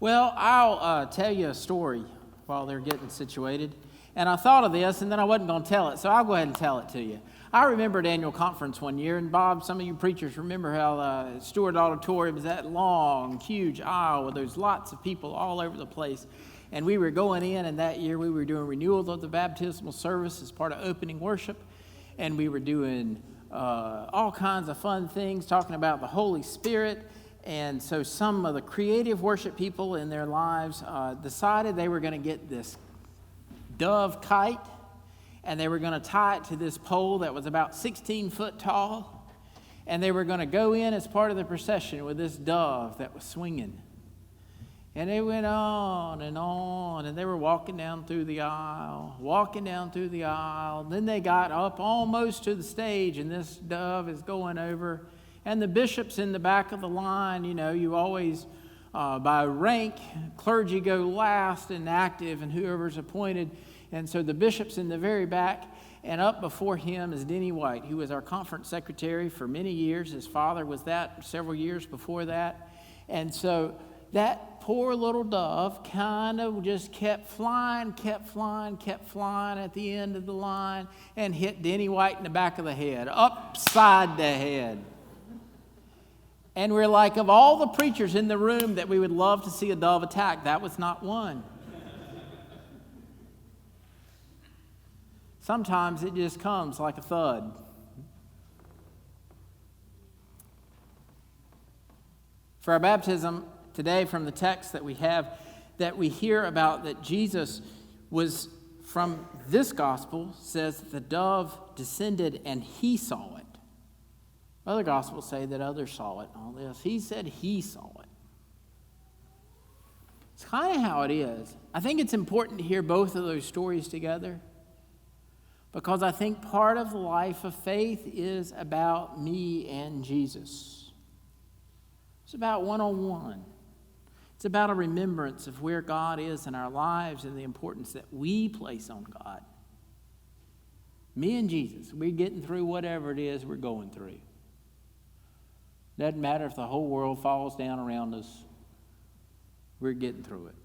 Well, I'll tell you a story while they're getting situated. And I thought of this, and then I wasn't going to tell it, so I'll go ahead and tell it to you. I remember at annual conference one year, and Bob, some of you preachers remember how Stewart Auditorium is that long, huge aisle where there's lots of people all over the place. And we were going in, and that year we were doing renewal of the baptismal service as part of opening worship. And we were doing all kinds of fun things, talking about the Holy Spirit. And so some of the creative worship people in their lives decided they were going to get this dove kite, and they were going to tie it to this pole that was about 16 foot tall, and they were going to go in as part of the procession with this dove that was swinging. And they went on, and they were walking down through the aisle. Then they got up almost to the stage, and this dove is going over. And the bishops in the back of the line, you always, by rank, clergy go last and active, and whoever's appointed. And so the bishop's in the very back, and up before him is Denny White, who was our conference secretary for many years. His father was that several years before that. And so that poor little dove kind of just kept flying at the end of the line and hit Denny White in the back of the head, upside the head. And we're like, of all the preachers in the room that we would love to see a dove attack, that was not one. Sometimes it just comes like a thud. For our baptism today, from the text that we have, that we hear about that Jesus was, from this gospel, says that the dove descended and he saw it. Other gospels say that others saw it. All this. He said he saw it. It's kind of how it is. I think it's important to hear both of those stories together, because I think part of the life of faith is about me and Jesus. It's about one-on-one. It's about a remembrance of where God is in our lives and the importance that we place on God. Me and Jesus, we're getting through whatever it is we're going through. Doesn't matter if the whole world falls down around us. We're getting through it.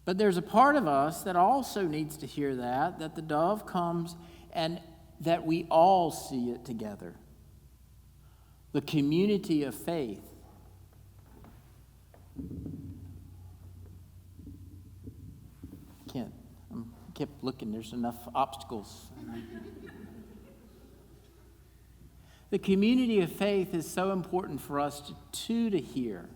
But there's a part of us that also needs to hear that the dove comes and that we all see it together. The community of faith. I kept looking, there's enough obstacles. The community of faith is so important for us to hear.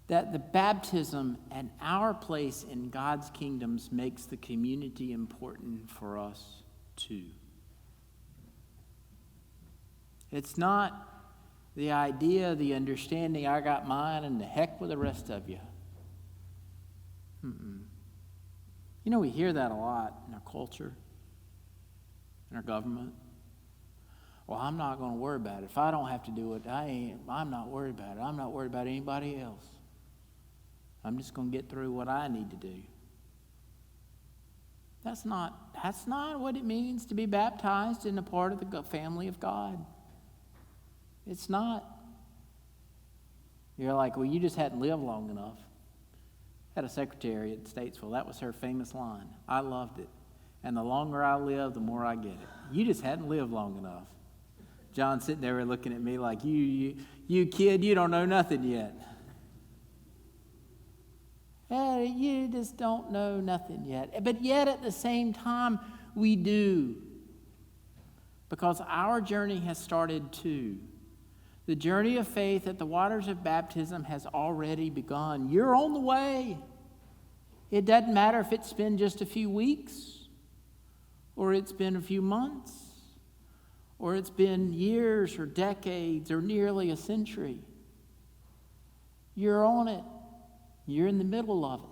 That the baptism and our place in God's kingdoms makes the community important for us too. It's not the idea, the understanding, I got mine and the heck with the rest of you. We hear that a lot in our culture, in our government. Well, I'm not going to worry about it. If I don't have to do it, I'm not worried about it. I'm not worried about anybody else. I'm just going to get through what I need to do. That's not what it means to be baptized in a part of the family of God. It's not. You're like, well, you just hadn't lived long enough. I had a secretary at Statesville. That was her famous line. I loved it. And the longer I live, the more I get it. You just hadn't lived long enough. John sitting there looking at me like, you kid, you don't know nothing yet. Hey, you just don't know nothing yet. But yet at the same time, we do. Because our journey has started too. The journey of faith at the waters of baptism has already begun. You're on the way. It doesn't matter if it's been just a few weeks, or it's been a few months, or it's been years or decades or nearly a century. You're on it. You're in the middle of it.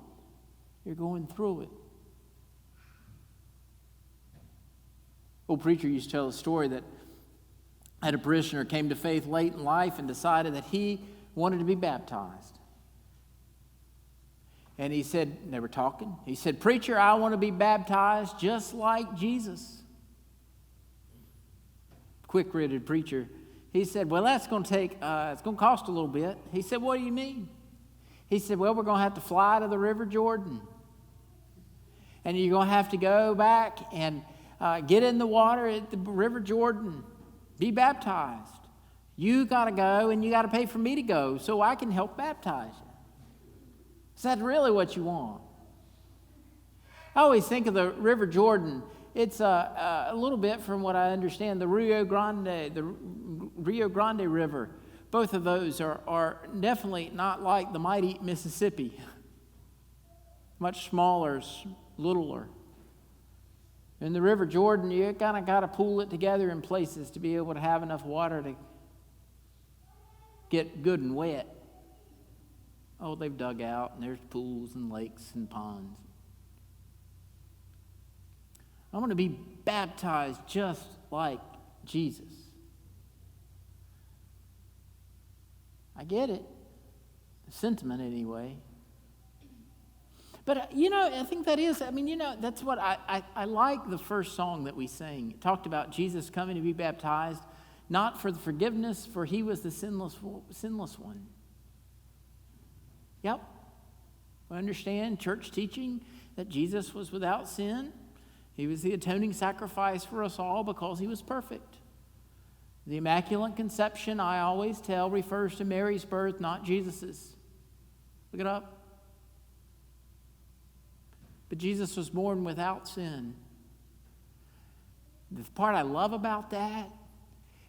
You're going through it. Old preacher used to tell a story that had a parishioner came to faith late in life and decided that he wanted to be baptized. And he said, they were talking, he said, "Preacher, I want to be baptized just like Jesus." Quick-witted preacher He said, well, that's going to it's going to cost a little bit. He said, what do you mean? He said, well, we're going to have to fly to the River Jordan. And you're going to have to go back and get in the water at the River Jordan. Be baptized. You got to go and you got to pay for me to go so I can help baptize you. Is that really what you want? I always think of the River Jordan. It's a little bit from what I understand, the Rio Grande River. Both of those are definitely not like the mighty Mississippi. Much smaller, littler. In the River Jordan, you kind of got to pool it together in places to be able to have enough water to get good and wet. Oh, they've dug out, and there's pools and lakes and ponds. I want to be baptized just like Jesus. I get it. The sentiment anyway. But, I think that is, that's what I like the first song that we sang. It talked about Jesus coming to be baptized, not for the forgiveness, for he was the sinless one. Yep. We understand church teaching that Jesus was without sin. He was the atoning sacrifice for us all because he was perfect. The Immaculate Conception, I always tell, refers to Mary's birth, not Jesus's. Look it up. But Jesus was born without sin. The part I love about that,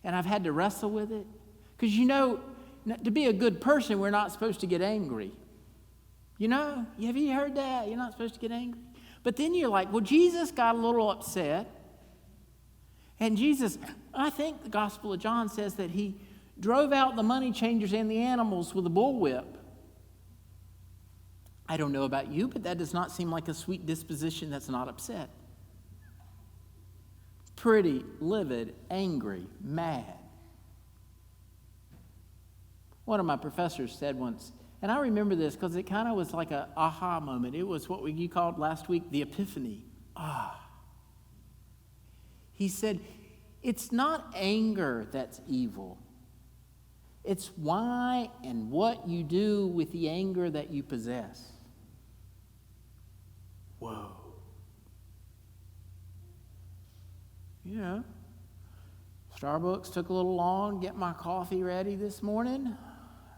and I've had to wrestle with it, because to be a good person, we're not supposed to get angry. Have you heard that? You're not supposed to get angry. But then you're like, well, Jesus got a little upset. And Jesus, I think the Gospel of John says that he drove out the money changers and the animals with a bullwhip. I don't know about you, but that does not seem like a sweet disposition that's not upset. Pretty, livid, angry, mad. One of my professors said once, and I remember this because it kind of was like an aha moment. It was what you called last week the epiphany. He said, it's not anger that's evil. It's why and what you do with the anger that you possess. Whoa. Starbucks took a little long to get my coffee ready this morning.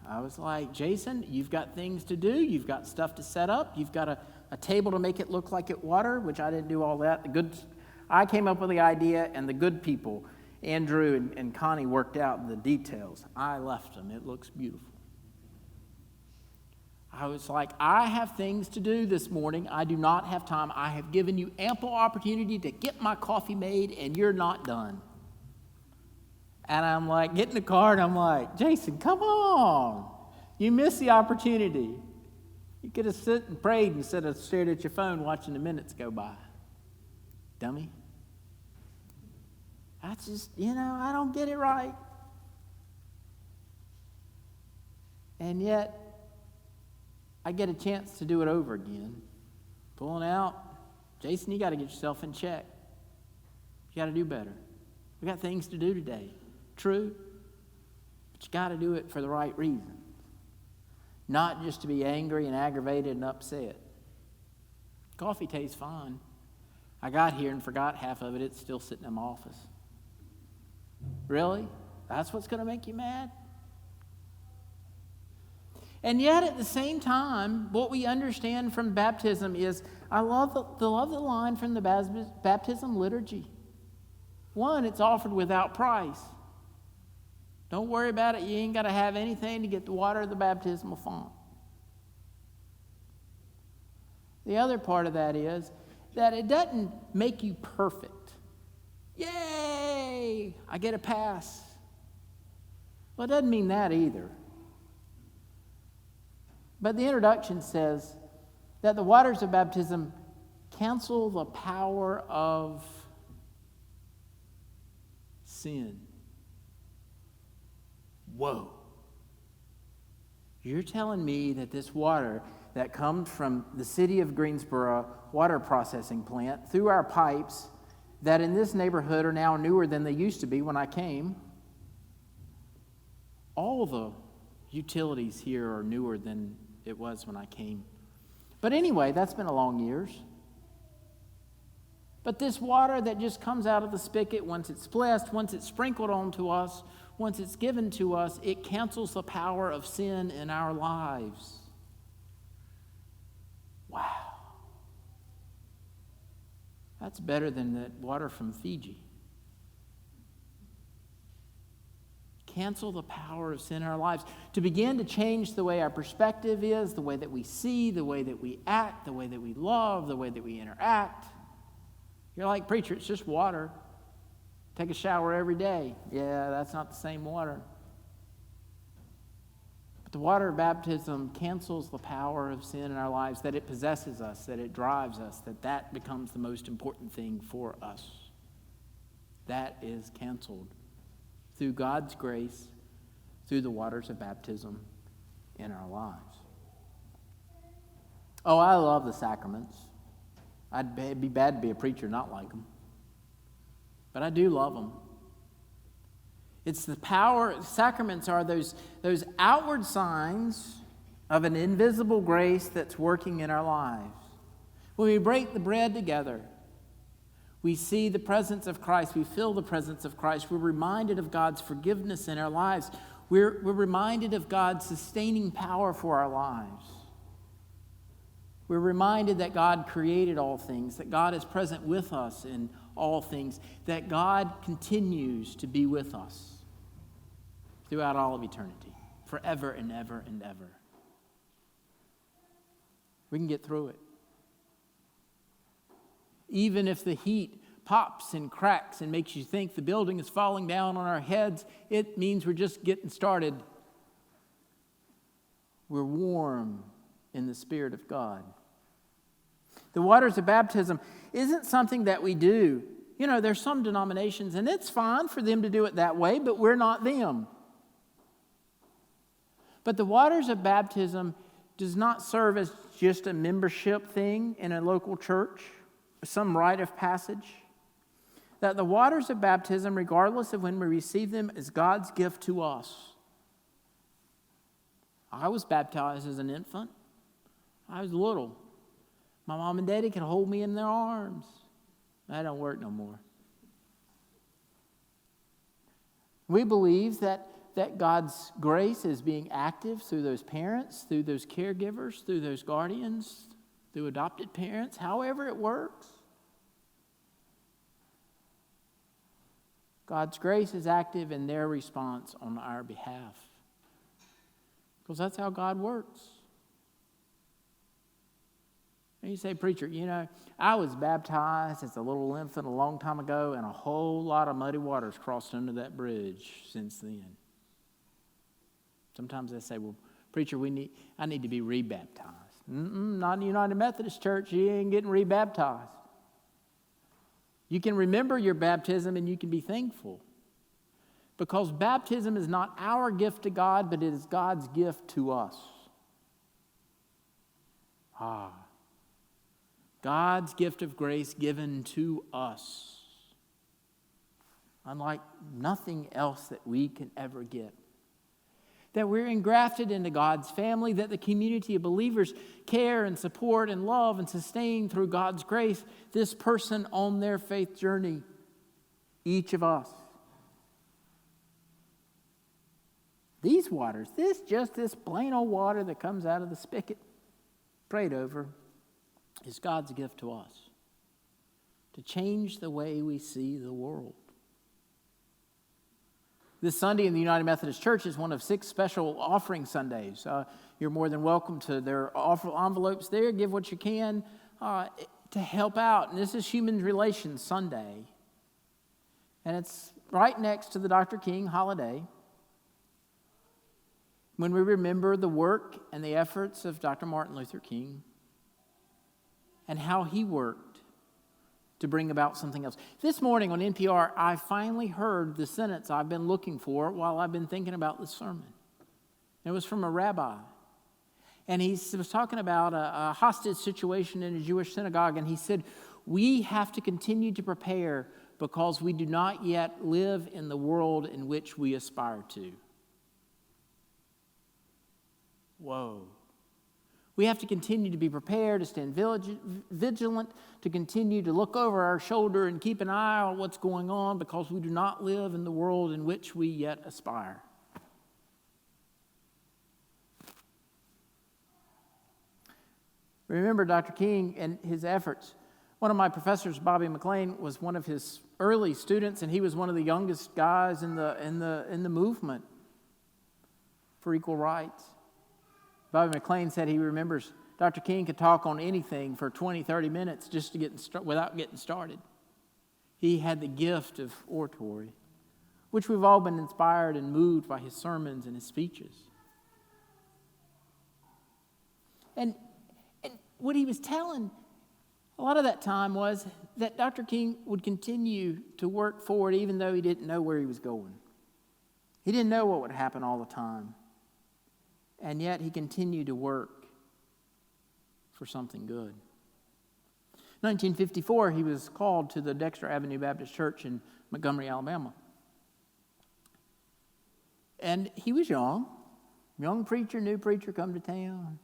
I was like, Jason, you've got things to do. You've got stuff to set up. You've got a table to make it look like it water, which I didn't do all that. I came up with the idea, and the good people, Andrew and Connie, worked out the details. I left them. It looks beautiful. I was like, I have things to do this morning. I do not have time. I have given you ample opportunity to get my coffee made, and you're not done. And I'm like, get in the car, and I'm like, Jason, come on. You missed the opportunity. You could have sit and prayed instead of stared at your phone watching the minutes go by. Dummy. I just, I don't get it right. And yet, I get a chance to do it over again. Pulling out, Jason, you got to get yourself in check. You got to do better. We got things to do today. True, but you got to do it for the right reasons. Not just to be angry and aggravated and upset. Coffee tastes fine. I got here and forgot half of it. It's still sitting in my office. Really? That's what's going to make you mad? And yet, at the same time, what we understand from baptism is, I love the line from the baptism liturgy. One, it's offered without price. Don't worry about it. You ain't got to have anything to get the water of the baptismal font. The other part of that is that it doesn't make you perfect. Yay! I get a pass. Well, it doesn't mean that either. But the introduction says that the waters of baptism cancel the power of sin. Whoa. You're telling me that this water that comes from the city of Greensboro water processing plant through our pipes that in this neighborhood are now newer than they used to be when I came, All the utilities here are newer than it was when I came. But anyway, that's been a long years. But this water that just comes out of the spigot, once it's blessed, once it's sprinkled onto us, once it's given to us, it cancels the power of sin in our lives. Wow. That's better than that water from Fiji. Cancel the power of sin in our lives. To begin to change the way our perspective is, the way that we see, the way that we act, the way that we love, the way that we interact. You're like, preacher, it's just water. Take a shower every day. Yeah, that's not the same water. But the water of baptism cancels the power of sin in our lives, that it possesses us, that it drives us, that becomes the most important thing for us. That is canceled through God's grace, through the waters of baptism in our lives. Oh, I love the sacraments. It'd be bad to be a preacher not like them. But I do love them. It's the power, sacraments are those outward signs of an invisible grace that's working in our lives. When we break the bread together, we see the presence of Christ. We feel the presence of Christ. We're reminded of God's forgiveness in our lives. We're reminded of God's sustaining power for our lives. We're reminded that God created all things, that God is present with us in all things, that God continues to be with us throughout all of eternity, forever and ever and ever. We can get through it. Even if the heat pops and cracks and makes you think the building is falling down on our heads, it means we're just getting started. We're warm in the Spirit of God. The waters of baptism isn't something that we do. You know, there's some denominations, and it's fine for them to do it that way, but we're not them. But the waters of baptism does not serve as just a membership thing in a local church, some rite of passage. That the waters of baptism, regardless of when we receive them, is God's gift to us. I was baptized as an infant. I was little. My mom and daddy could hold me in their arms. That don't work no more. We believe that God's grace is being active through those parents, through those caregivers, through those guardians, through adopted parents, however it works. God's grace is active in their response on our behalf. Because that's how God works. And you say, preacher, you know, I was baptized as a little infant a long time ago, and a whole lot of muddy waters crossed under that bridge since then. Sometimes they say, well, preacher, I need to be rebaptized. Not in the United Methodist Church. You ain't getting rebaptized. You can remember your baptism and you can be thankful. Because baptism is not our gift to God, but it is God's gift to us. God's gift of grace given to us. Unlike nothing else that we can ever get. That we're engrafted into God's family, that the community of believers care and support and love and sustain through God's grace this person on their faith journey, each of us. These waters, this plain old water that comes out of the spigot, prayed over, is God's gift to us to change the way we see the world. This Sunday in the United Methodist Church is one of 6 special offering Sundays. You're more than welcome to their envelopes there. Give what you can to help out. And this is Human Relations Sunday. And it's right next to the Dr. King holiday, when we remember the work and the efforts of Dr. Martin Luther King and how he worked to bring about something else. This morning on NPR, I finally heard the sentence I've been looking for while I've been thinking about this sermon. It was from a rabbi. And he was talking about a hostage situation in a Jewish synagogue, and he said, we have to continue to prepare because we do not yet live in the world in which we aspire to. Whoa. We have to continue to be prepared, to stand vigilant, to continue to look over our shoulder and keep an eye on what's going on, because we do not live in the world in which we yet aspire. Remember Dr. King and his efforts. One of my professors, Bobby McLean, was one of his early students, and he was one of the youngest guys in the movement for equal rights. Bobby McLean said he remembers Dr. King could talk on anything for 20, 30 minutes just to without getting started. He had the gift of oratory, which we've all been inspired and moved by his sermons and his speeches. And what he was telling a lot of that time was that Dr. King would continue to work forward even though he didn't know where he was going. He didn't know what would happen all the time. And yet he continued to work for something good. 1954, he was called to the Dexter Avenue Baptist Church in Montgomery, Alabama. And he was young preacher, new preacher, come to town.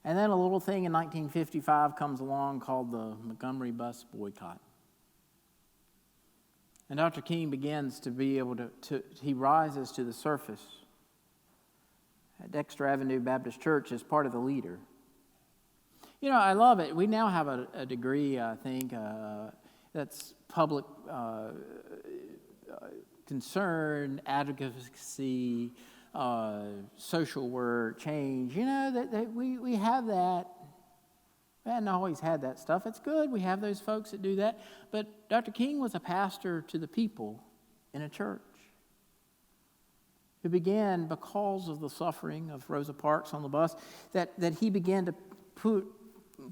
And then a little thing in 1955 comes along called the Montgomery bus boycott. And Dr. King begins to be able he rises to the surface at Dexter Avenue Baptist Church as part of the leader. You know, I love it. We now have a degree, I think, that's public concern, advocacy, social work, change. You know, that we have that. We hadn't always had that stuff. It's good. We have those folks that do that. But Dr. King was a pastor to the people in a church. It began because of the suffering of Rosa Parks on the bus, that he began to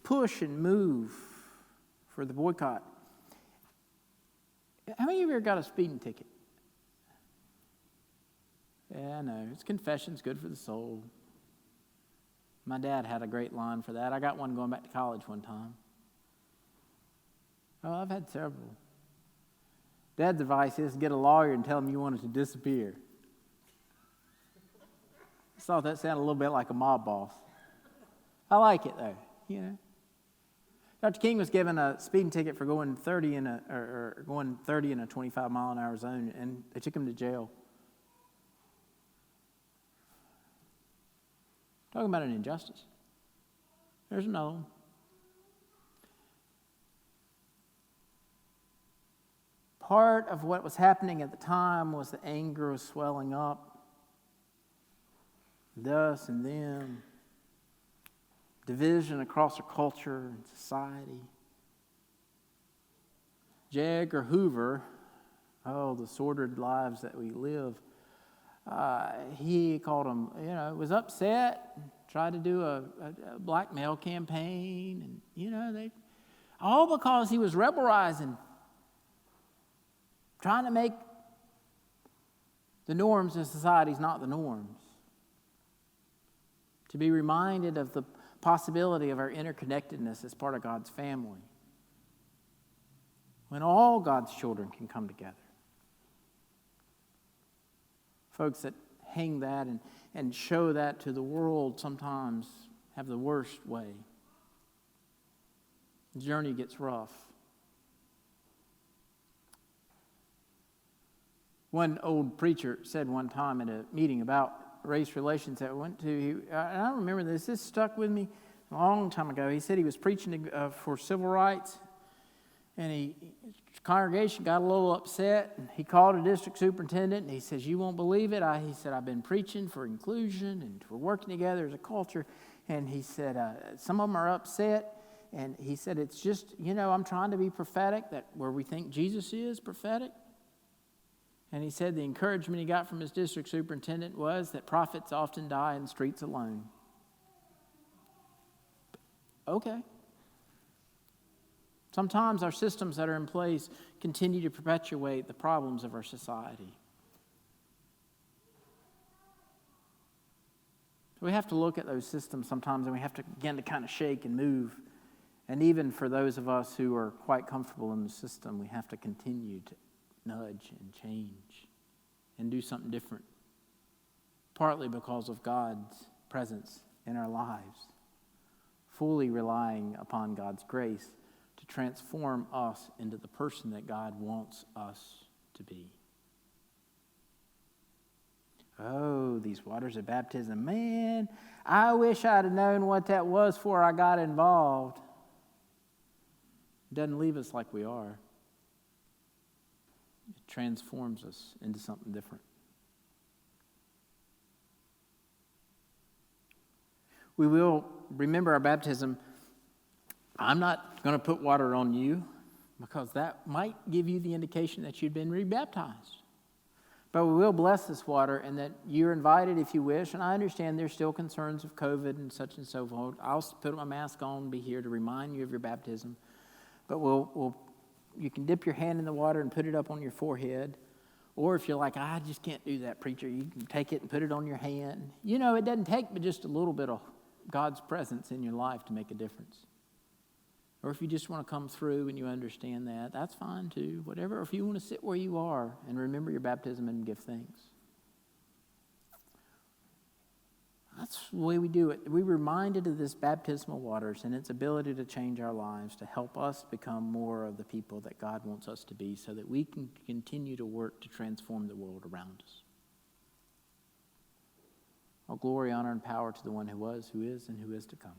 push and move for the boycott. How many of you ever got a speeding ticket? Yeah, I know. It's confession's good for the soul. My dad had a great line for that. I got one going back to college one time. Oh, I've had several. Dad's advice is get a lawyer and tell him you want it to disappear. I thought that sounded a little bit like a mob boss. I like it though, you know. Dr. King was given a speeding ticket for going 30 in a 25 mile an hour zone, and they took him to jail. Talking about an injustice. There's another one. Part of what was happening at the time was the anger was swelling up. Us and them. Division across our culture and society. J. Edgar Hoover, the sordid lives that we live, he called him, was upset, tried to do a blackmail campaign, and, all because he was rebelizing, trying to make the norms in societies not the norms. To be reminded of the possibility of our interconnectedness as part of God's family. When all God's children can come together. Folks that hang that and show that to the world sometimes have the worst way. The journey gets rough. One old preacher said one time at a meeting about race relations that I went to, and I remember this stuck with me a long time ago. He said he was preaching for civil rights, and the congregation got a little upset, and he called a district superintendent, and he says, "You won't believe it." He said, "I've been preaching for inclusion, and we're working together as a culture," and he said, "Some of them are upset," and he said, "It's just, I'm trying to be prophetic, that where we think Jesus is prophetic." And he said the encouragement he got from his district superintendent was that prophets often die in streets alone. Okay. Sometimes our systems that are in place continue to perpetuate the problems of our society. So we have to look at those systems sometimes, and we have to begin to kind of shake and move. And even for those of us who are quite comfortable in the system, we have to continue to nudge and change and do something different, partly because of God's presence in our lives, fully relying upon God's grace to transform us into the person that God wants us to be. Oh, these waters of baptism. Man, I wish I'd have known what that was before I got involved. It doesn't leave us like we are. It transforms us into something different. We will remember our baptism. I'm not going to put water on you because that might give you the indication that you've been rebaptized. But we will bless this water and that you're invited if you wish. And I understand there's still concerns of COVID and so forth. I'll put my mask on and be here to remind you of your baptism. But you can dip your hand in the water and put it up on your forehead. Or if you're like, I just can't do that, preacher, you can take it and put it on your hand. You know, it doesn't take but just a little bit of God's presence in your life to make a difference. Or if you just want to come through and you understand that, that's fine too. Whatever, if you want to sit where you are and remember your baptism and give thanks. That's the way we do it. We're reminded of this baptismal waters and its ability to change our lives, to help us become more of the people that God wants us to be so that we can continue to work to transform the world around us. All glory, honor, and power to the one who was, who is, and who is to come.